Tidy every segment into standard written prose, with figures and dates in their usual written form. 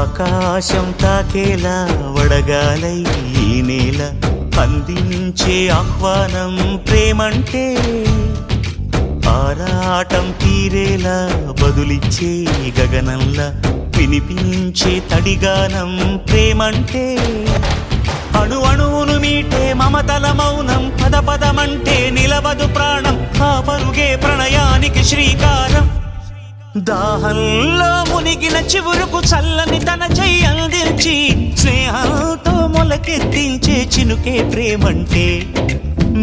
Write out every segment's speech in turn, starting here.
ఆకాశం తాకేలా వడగాలై ఈ నేల అందించే ఆహ్వానం ప్రేమంటే, ఆరాటం తీరేలా బదులిచ్చే గగనంలా వినిపించే తడిగానం ప్రేమంటే, అణు అణువును మీటే మమతల మౌనం పద పదమంటే నిలవదు ప్రాణం, ఆ పరుగే ప్రణయానికి శ్రీకారం. దాహంలో మునిగిన చివురుకు చల్లని తన చెయ్యి అందించి స్నేహంతో మొలకెత్తించే చినుకే ప్రేమంటే,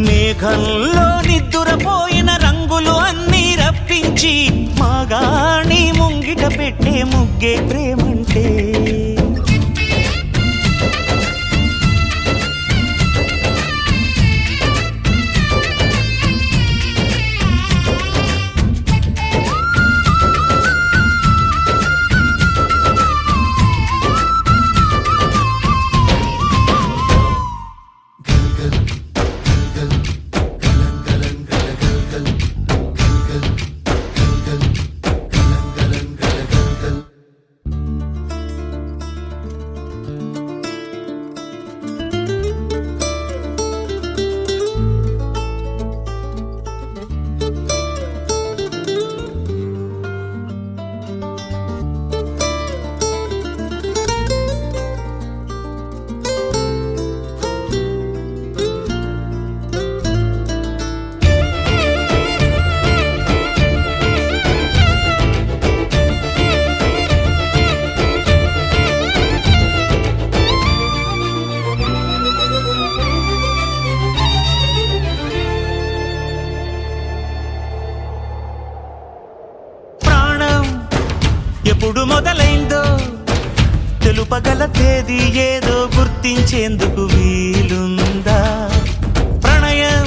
మేఘంలో నిద్దురపోయిన రంగులు అన్నీ రప్పించి మాగాణి ముంగిట పెట్టే ముగ్గే ప్రేమంటే. ఎప్పుడు మొదలైందో తెలుపగల తేదీ ఏదో గుర్తించేందుకు వీలుందా? ప్రణయం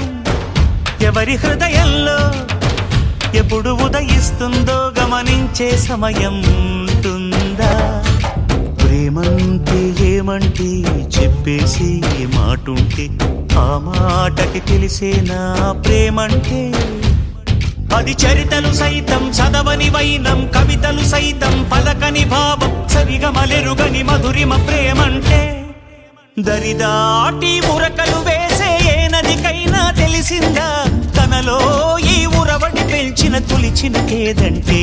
ఎవరి హృదయంలో ఎప్పుడు ఉదయిస్తుందో గమనించే సమయం ఉంటుందా? ప్రేమంటే ఏమంటే చెప్పేసి మాటుంటే ఆ మాటకి తెలిసేనా ప్రేమంటే? అది చరితలు సైతం చదవని వైనం, కవితలు సైతం పలకని భావం, సరిగమలెరుగని మధురిమ ప్రేమంటే. దరిదాటి ఉరకలు వేసే ఏ నదికైనా తెలిసిందా తనలో ఈ ఉరవడి పెంచిన తొలిచిన కేదంటే?